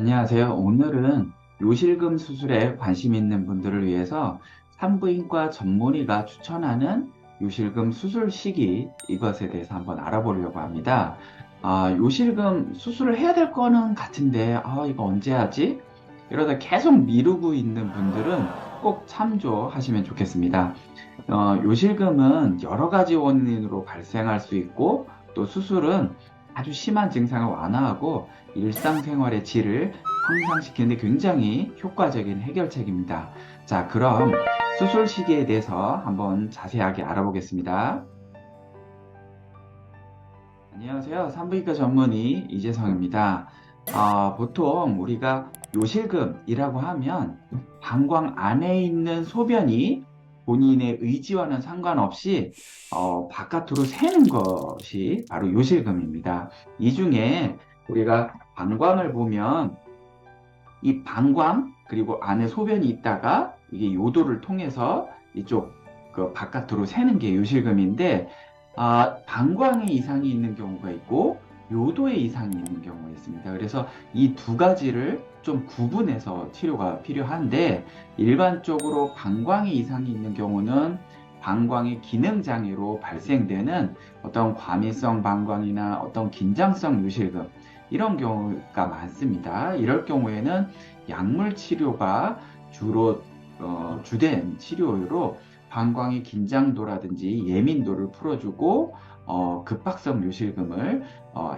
안녕하세요. 오늘은 요실금 수술에 관심 있는 분들을 위해서 산부인과 전문의가 추천하는 요실금 수술 시기 이것에 대해서 한번 알아보려고 합니다. 요실금 수술을 해야 될 거는 같은데, 이거 언제 하지? 이러다 계속 미루고 있는 분들은 꼭 참조하시면 좋겠습니다. 요실금은 여러 가지 원인으로 발생할 수 있고, 또 수술은 아주 심한 증상을 완화하고 일상생활의 질을 향상시키는 데 굉장히 효과적인 해결책입니다. 자, 그럼 수술 시기에 대해서 한번 자세하게 알아보겠습니다. 안녕하세요. 산부인과 전문의 이재성입니다. 보통 우리가 요실금이라고 하면 방광 안에 있는 소변이 본인의 의지와는 상관없이 바깥으로 새는 것이 바로 요실금입니다. 이 중에 우리가 방광을 보면 이 방광 그리고 안에 소변이 있다가 이게 요도를 통해서 이쪽 그 바깥으로 새는 게 요실금인데, 방광에 이상이 있는 경우가 있고 요도에 이상이 있는 경우가 있습니다. 그래서 이 두 가지를 좀 구분해서 치료가 필요한데, 일반적으로 방광에 이상이 있는 경우는 방광의 기능 장애로 발생되는 어떤 과민성 방광이나 어떤 긴장성 요실금, 이런 경우가 많습니다. 이럴 경우에는 약물 치료가 주로 주된 치료로 방광의 긴장도라든지 예민도를 풀어주고 급박성 요실금을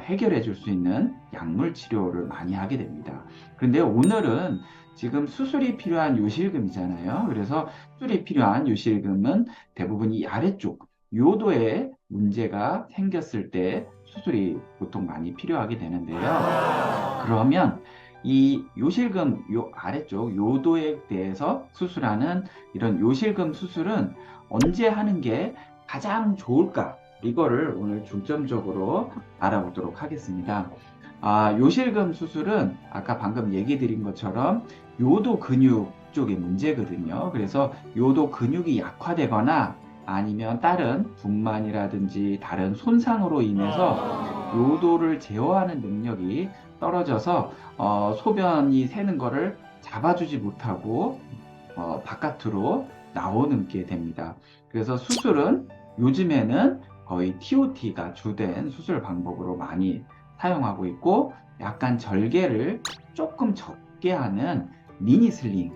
해결해 줄 수 있는 약물 치료를 많이 하게 됩니다. 그런데 오늘은 지금 수술이 필요한 요실금이잖아요. 그래서 수술이 필요한 요실금은 대부분 이 아래쪽 요도에 문제가 생겼을 때 수술이 보통 많이 필요하게 되는데요. 그러면 이 요실금 요 아래쪽 요도에 대해서 수술하는 이런 요실금 수술은 언제 하는 게 가장 좋을까? 이거를 오늘 중점적으로 알아보도록 하겠습니다. 요실금 수술은 아까 방금 얘기 드린 것처럼 요도 근육 쪽에 문제거든요. 그래서 요도 근육이 약화되거나 아니면 다른 분만이라든지 다른 손상으로 인해서 요도를 제어하는 능력이 떨어져서 소변이 새는 거를 잡아주지 못하고 바깥으로 나오는 게 됩니다. 그래서 수술은 요즘에는 거의 TOT가 주된 수술 방법으로 많이 사용하고 있고, 약간 절개를 조금 적게 하는 미니슬링,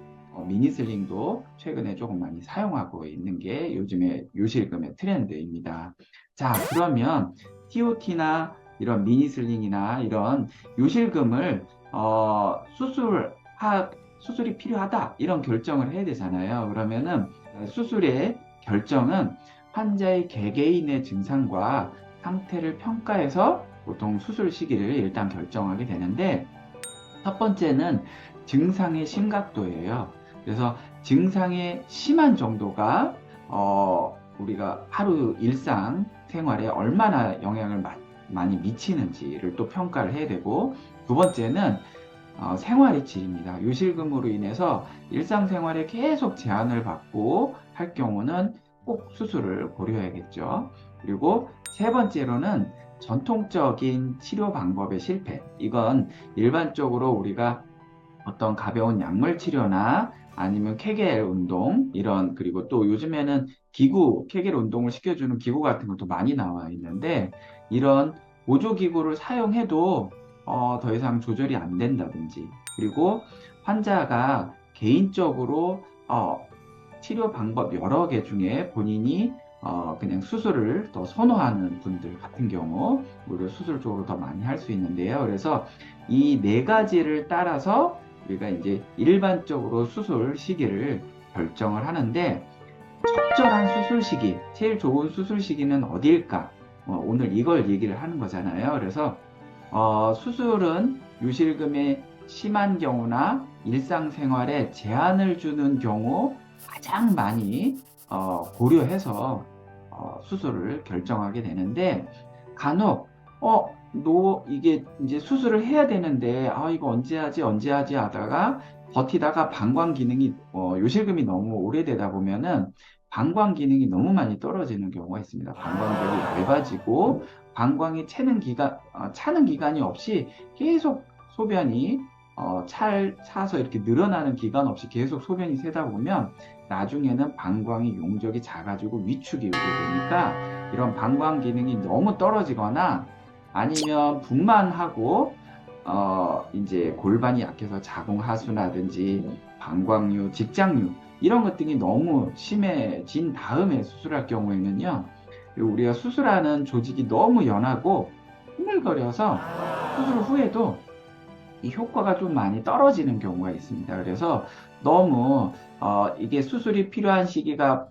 미니슬링도 최근에 조금 많이 사용하고 있는 게 요즘에 요실금의 트렌드입니다. 자, 그러면 TOT나 이런 미니슬링이나 이런 요실금을 수술이 필요하다 이런 결정을 해야 되잖아요. 그러면은 수술의 결정은 환자의 개개인의 증상과 상태를 평가해서 보통 수술 시기를 일단 결정하게 되는데, 첫 번째는 증상의 심각도예요. 그래서 증상의 심한 정도가 우리가 하루 일상 생활에 얼마나 영향을 많이 미치는지를 또 평가를 해야 되고, 두 번째는 생활의 질입니다. 요실금으로 인해서 일상생활에 계속 제한을 받고 할 경우는 꼭 수술을 고려해야겠죠. 그리고 세 번째로는 전통적인 치료 방법의 실패. 이건 일반적으로 우리가 어떤 가벼운 약물 치료나 아니면 케겔 운동, 이런, 그리고 또 요즘에는 기구, 케겔 운동을 시켜주는 기구 같은 것도 많이 나와 있는데, 이런 보조기구를 사용해도 더 이상 조절이 안 된다든지, 그리고 환자가 개인적으로 치료 방법 여러 개 중에 본인이 그냥 수술을 더 선호하는 분들 같은 경우 오히려 수술 쪽으로 더 많이 할 수 있는데요. 그래서 이 네 가지를 따라서 우리가 이제 일반적으로 수술 시기를 결정을 하는데, 적절한 수술 시기, 제일 좋은 수술 시기는 어디일까? 오늘 이걸 얘기를 하는 거잖아요. 그래서 수술은 요실금의 심한 경우나 일상생활에 제한을 주는 경우 가장 많이 고려해서 수술을 결정하게 되는데, 간혹 너 이게 이제 수술을 해야 되는데 이거 언제 하지 하다가 버티다가 방광 기능이 요실금이 너무 오래되다 보면은 방광 기능이 너무 많이 떨어지는 경우가 있습니다. 방광벽이 얇아지고 방광이 차는 기간이 없이 계속 소변이 차서 이렇게 늘어나는 기간 없이 계속 소변이 새다 보면 나중에는 방광의 용적이 작아지고 위축이 오게 되니까 이런 방광 기능이 너무 떨어지거나 아니면 붓만하고 이제 골반이 약해서 자궁하수라든지 방광류, 직장류 이런 것들이 너무 심해진 다음에 수술할 경우에는요. 우리가 수술하는 조직이 너무 연하고 흐물거려서 수술 후에도 이 효과가 좀 많이 떨어지는 경우가 있습니다. 그래서 너무 이게 수술이 필요한 시기가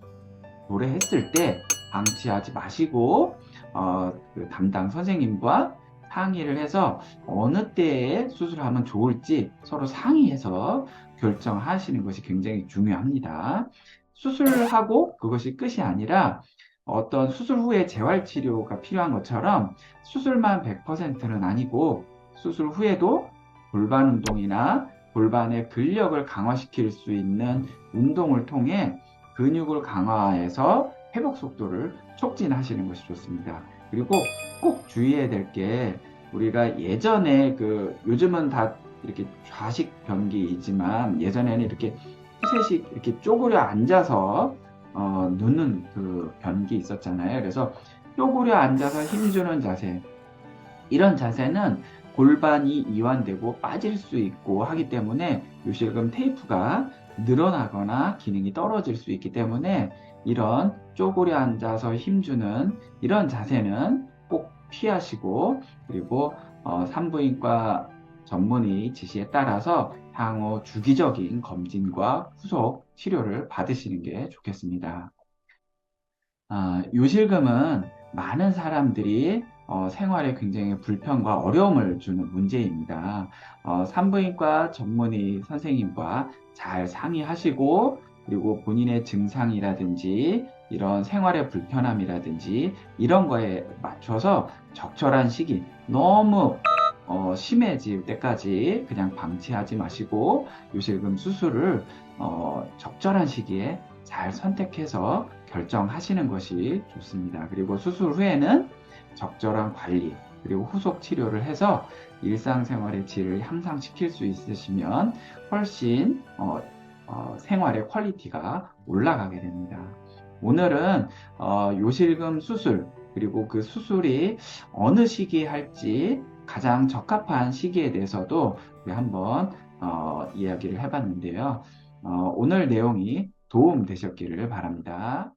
도래했을 때 방치하지 마시고 그 담당 선생님과 상의를 해서 어느 때에 수술하면 좋을지 서로 상의해서 결정하시는 것이 굉장히 중요합니다. 수술하고 그것이 끝이 아니라 어떤 수술 후에 재활치료가 필요한 것처럼 수술만 100%는 아니고 수술 후에도 골반 운동이나 골반의 근력을 강화시킬 수 있는 운동을 통해 근육을 강화해서 회복 속도를 촉진하시는 것이 좋습니다. 그리고 꼭 주의해야 될 게 우리가 예전에 요즘은 다 이렇게 좌식 변기이지만 예전에는 이렇게 푸세식 이렇게 쪼그려 앉아서 눕는 그 변기 있었잖아요. 그래서 쪼그려 앉아서 힘주는 자세 이런 자세는 골반이 이완되고 빠질 수 있고 하기 때문에 요실금 테이프가 늘어나거나 기능이 떨어질 수 있기 때문에 이런 쪼그려 앉아서 힘주는 이런 자세는 꼭 피하시고 그리고 산부인과 전문의 지시에 따라서 향후 주기적인 검진과 후속 치료를 받으시는 게 좋겠습니다. 요실금은 많은 사람들이 생활에 굉장히 불편과 어려움을 주는 문제입니다. 산부인과 전문의 선생님과 잘 상의하시고 그리고 본인의 증상이라든지 이런 생활의 불편함이라든지 이런 거에 맞춰서 적절한 시기 너무 심해질 때까지 그냥 방치하지 마시고 요실금 수술을 적절한 시기에 잘 선택해서 결정하시는 것이 좋습니다. 그리고 수술 후에는 적절한 관리 그리고 후속 치료를 해서 일상생활의 질을 향상시킬 수 있으시면 훨씬 생활의 퀄리티가 올라가게 됩니다. 오늘은 요실금 수술 그리고 그 수술이 어느 시기에 할지 가장 적합한 시기에 대해서도 우리 한번 이야기를 해봤는데요. 오늘 내용이 도움 되셨기를 바랍니다.